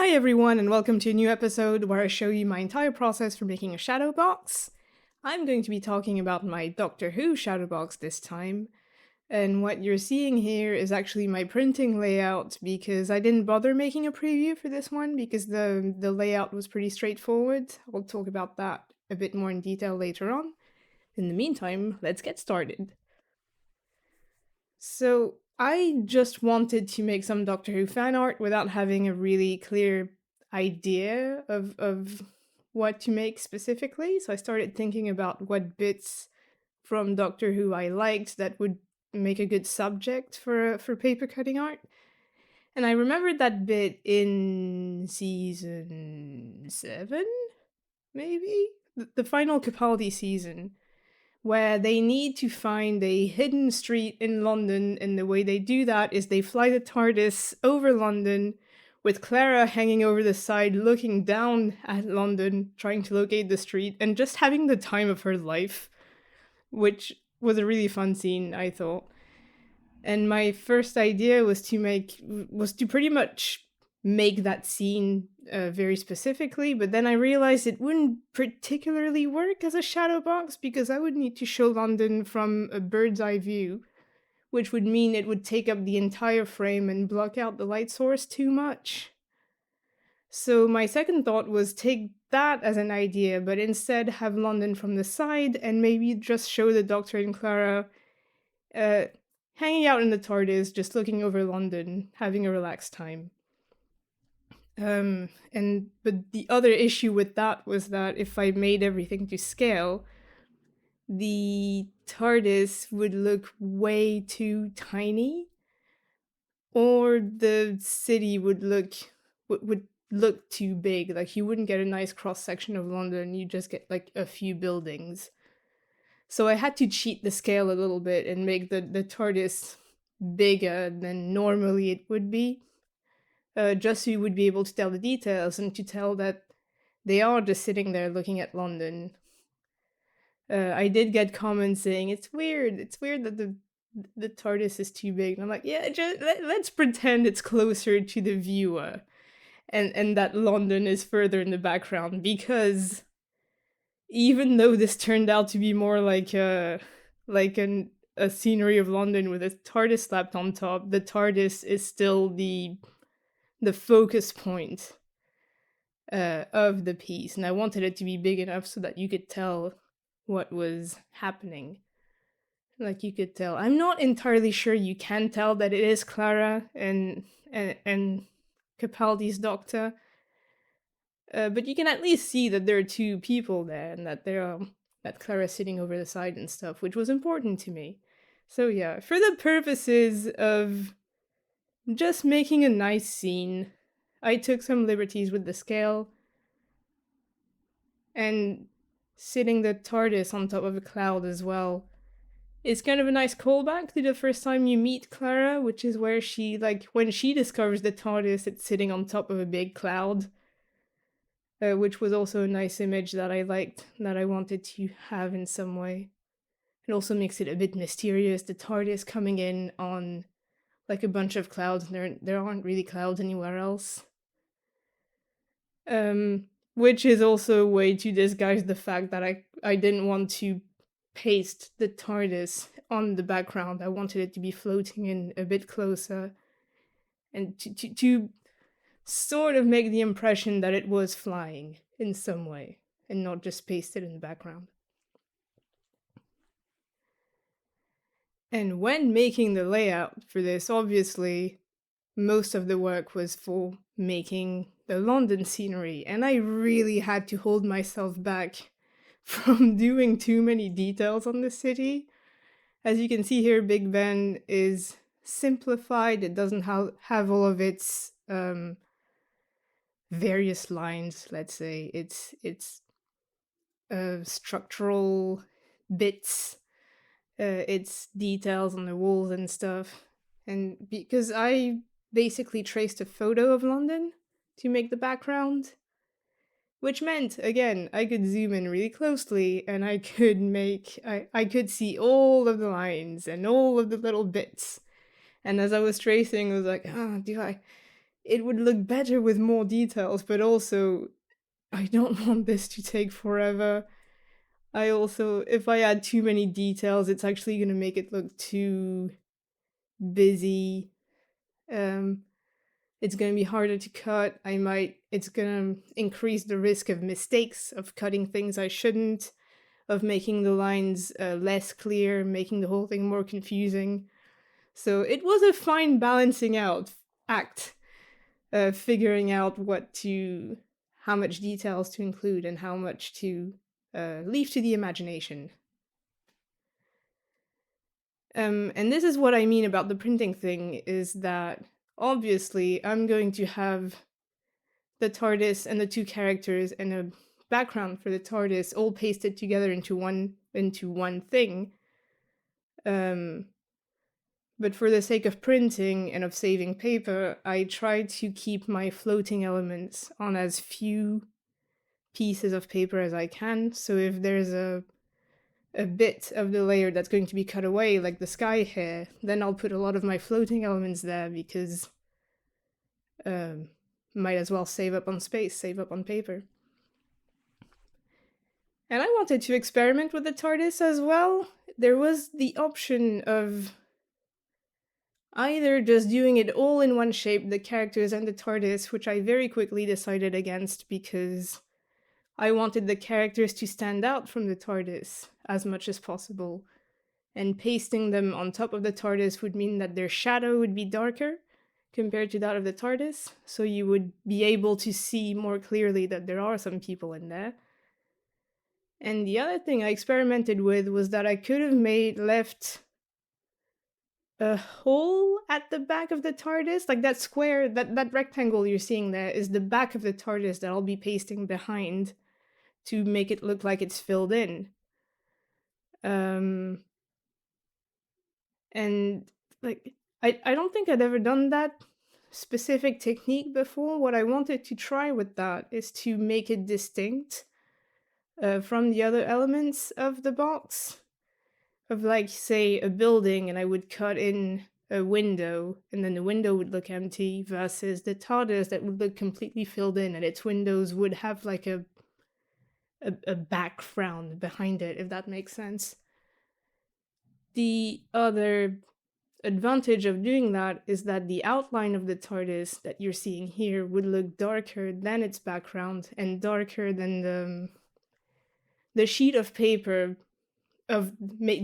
Hi everyone, and welcome to a new episode where I show you my entire process for making a shadow box. I'm going to be talking about my Doctor Who shadow box this time, and what you're seeing here is actually my printing layout because I didn't bother making a preview for this one because the layout was pretty straightforward. I'll talk about that a bit more in detail later on. In the meantime, let's get started. So, I just wanted to make some Doctor Who fan art without having a really clear idea of what to make specifically. So I started thinking about what bits from Doctor Who I liked that would make a good subject for paper cutting art. And I remembered that bit in season 7, maybe? The final Capaldi season, where they need to find a hidden street in London, and the way they do that is they fly the TARDIS over London, with Clara hanging over the side looking down at London, trying to locate the street, and just having the time of her life, which was a really fun scene, I thought. And my first idea was to pretty much make that scene very specifically, but then I realized it wouldn't particularly work as a shadow box because I would need to show London from a bird's eye view, which would mean it would take up the entire frame and block out the light source too much. So my second thought was take that as an idea, but instead have London from the side and maybe just show the Doctor and Clara hanging out in the TARDIS, just looking over London, having a relaxed time. But the other issue with that was that if I made everything to scale, the TARDIS would look way too tiny, or the city would look too big. Like you wouldn't get a nice cross section of London. You just get like a few buildings. So I had to cheat the scale a little bit and make the TARDIS bigger than normally it would be. Just so you would be able to tell the details and to tell that they are just sitting there looking at London. I did get comments saying it's weird that the TARDIS is too big. And I'm like, yeah, let's pretend it's closer to the viewer, and that London is further in the background, because even though this turned out to be more like a scenery of London with a TARDIS slapped on top, the TARDIS is still the focus point of the piece, and I wanted it to be big enough so that you could tell what was happening. Like you could tell. I'm not entirely sure you can tell that it is Clara and Capaldi's Doctor, but you can at least see that there are two people there and that that Clara's sitting over the side and stuff, which was important to me. So yeah, for the purposes of just making a nice scene, I took some liberties with the scale, and sitting the TARDIS on top of a cloud as well is kind of a nice callback to the first time you meet Clara, which is where she, like, when she discovers the TARDIS, it's sitting on top of a big cloud, which was also a nice image that I liked, that I wanted to have in some way. It also makes it a bit mysterious, the TARDIS coming in on like a bunch of clouds, and there aren't really clouds anywhere else. Which is also a way to disguise the fact that I didn't want to paste the TARDIS on the background. I wanted it to be floating in a bit closer, and to sort of make the impression that it was flying in some way, and not just pasted in the background. And when making the layout for this, obviously, most of the work was for making the London scenery, and I really had to hold myself back from doing too many details on the city. As you can see here, Big Ben is simplified. It doesn't have all of its various lines, let's say. It's structural bits, its details on the walls and stuff. And because I basically traced a photo of London to make the background, which meant, again, I could zoom in really closely and I could see all of the lines and all of the little bits. And as I was tracing, I was like, it would look better with more details, but also I don't want this to take forever. I also, if I add too many details, it's actually going to make it look too busy. Um, it's going to be harder to cut. It's going to increase the risk of mistakes, of cutting things I shouldn't, of making the lines less clear, making the whole thing more confusing. So it was a fine balancing out act, figuring out how much details to include and how much to leave to the imagination. And this is what I mean about the printing thing, is that obviously I'm going to have the TARDIS and the two characters and a background for the TARDIS all pasted together into one thing. But for the sake of printing and of saving paper, I try to keep my floating elements on as few pieces of paper as I can. So if there's a bit of the layer that's going to be cut away, like the sky here, then I'll put a lot of my floating elements there because might as well save up on space, save up on paper. And I wanted to experiment with the TARDIS as well. There was the option of either just doing it all in one shape, the characters and the TARDIS, which I very quickly decided against because I wanted the characters to stand out from the TARDIS as much as possible. And pasting them on top of the TARDIS would mean that their shadow would be darker compared to that of the TARDIS, so you would be able to see more clearly that there are some people in there. And the other thing I experimented with was that I could have left a hole at the back of the TARDIS, like that square, that rectangle you're seeing there is the back of the TARDIS that I'll be pasting behind to make it look like it's filled in. And like I don't think I'd ever done that specific technique before. What I wanted to try with that is to make it distinct from the other elements of the box. Of like, say, a building, and I would cut in a window, and then the window would look empty, versus the TARDIS that would look completely filled in, and its windows would have like a background behind it, if that makes sense. The other advantage of doing that is that the outline of the TARDIS that you're seeing here would look darker than its background and darker than the sheet of paper of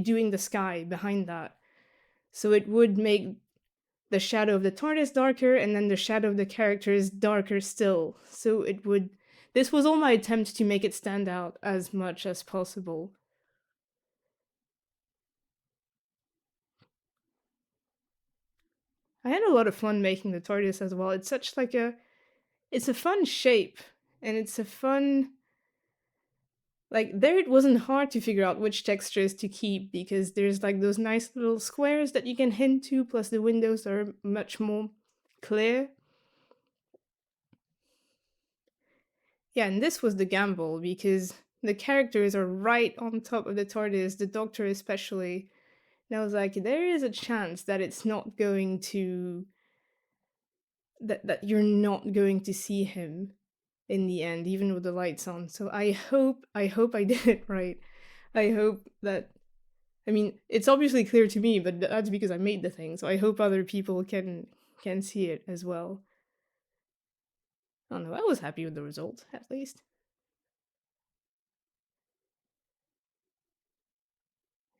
doing the sky behind that. So it would make the shadow of the TARDIS darker and then the shadow of the characters darker still. So this was all my attempt to make it stand out as much as possible. I had a lot of fun making the TARDIS as well. It's such like it's a fun shape, and it's a fun, like, there it wasn't hard to figure out which textures to keep because there's like those nice little squares that you can hint to, plus the windows are much more clear. Yeah, and this was the gamble because the characters are right on top of the TARDIS, the Doctor especially. And I was like, there is a chance that it's not going to that you're not going to see him in the end, even with the lights on. So I hope I did it right. I hope that, I mean, it's obviously clear to me, but that's because I made the thing. So I hope other people can see it as well. I don't know. I was happy with the result, at least.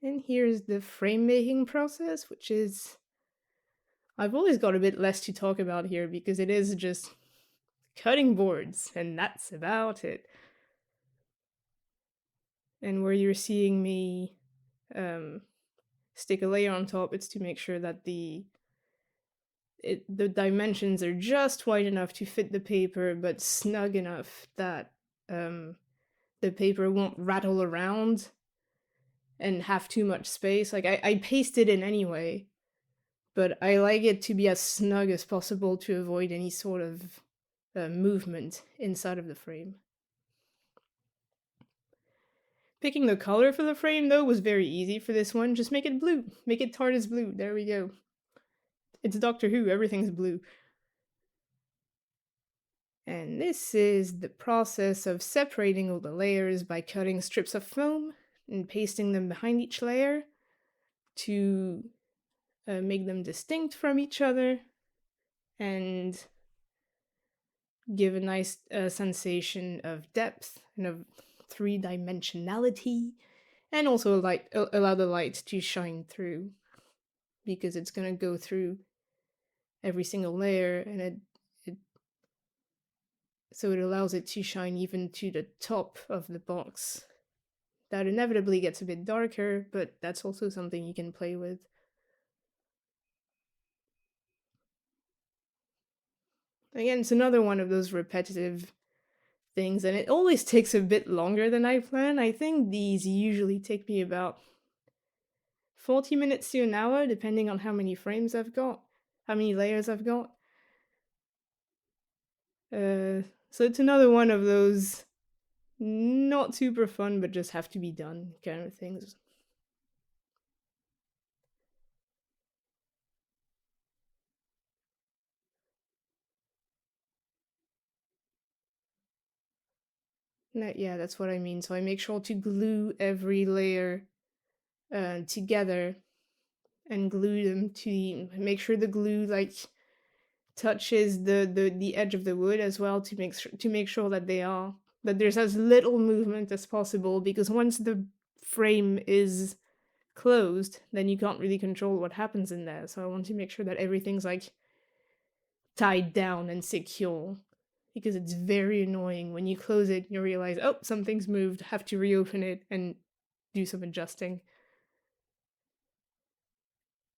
And here's the frame making process, which is, I've always got a bit less to talk about here because it is just cutting boards, and that's about it. And where you're seeing me stick a layer on top, it's to make sure that the dimensions are just wide enough to fit the paper, but snug enough that the paper won't rattle around and have too much space. Like, I paste it in anyway, but I like it to be as snug as possible to avoid any sort of movement inside of the frame. Picking the color for the frame, though, was very easy for this one. Just make it blue. Make it TARDIS blue. There we go. It's Doctor Who. Everything's blue. And this is the process of separating all the layers by cutting strips of foam and pasting them behind each layer to make them distinct from each other and give a nice sensation of depth and of three-dimensionality, and also allow the light to shine through, because it's going to go through every single layer, and it so it allows it to shine even to the top of the box. That inevitably gets a bit darker, but that's also something you can play with. Again, it's another one of those repetitive things, and it always takes a bit longer than I plan. I think these usually take me about 40 minutes to an hour, depending on how many frames I've got, how many layers I've got. So it's another one of those not super fun, but just have to be done kind of things. Yeah, that's what I mean. So I make sure to glue every layer together and glue them make sure the glue touches the edge of the wood as well, to make sure that there's as little movement as possible, because once the frame is closed, then you can't really control what happens in there. So I want to make sure that everything's tied down and secure, because it's very annoying when you close it, you realize, oh, something's moved, have to reopen it and do some adjusting.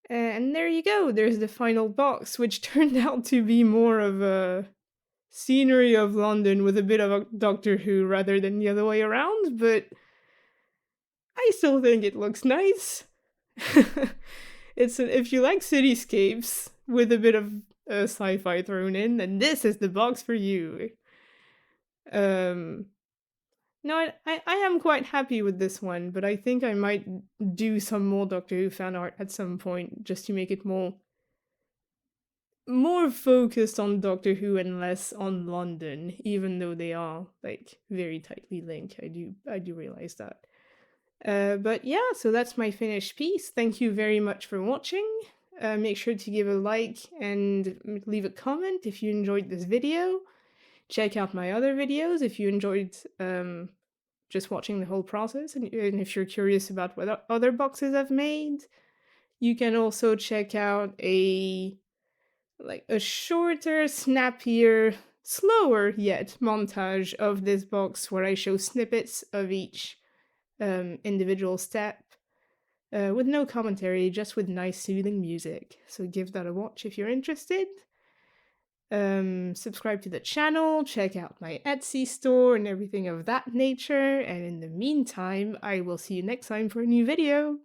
And there you go, there's the final box, which turned out to be more of a scenery of London with a bit of a Doctor Who rather than the other way around, but I still think it looks nice. If you like cityscapes with a bit of sci-fi thrown in, then this is the box for you. Um, no, I am quite happy with this one, but I think I might do some more Doctor Who fan art at some point, just to make it more focused on Doctor Who and less on London, even though they are very tightly linked. I do realize that. But yeah, so that's my finished piece. Thank you very much for watching. Make sure to give a like and leave a comment if you enjoyed this video. Check out my other videos if you enjoyed just watching the whole process, and if you're curious about what other boxes I've made. You can also check out a shorter, snappier, slower yet montage of this box, where I show snippets of each individual step, with no commentary, just with nice soothing music. So give that a watch if you're interested. Subscribe to the channel, check out my Etsy store and everything of that nature, and in the meantime, I will see you next time for a new video.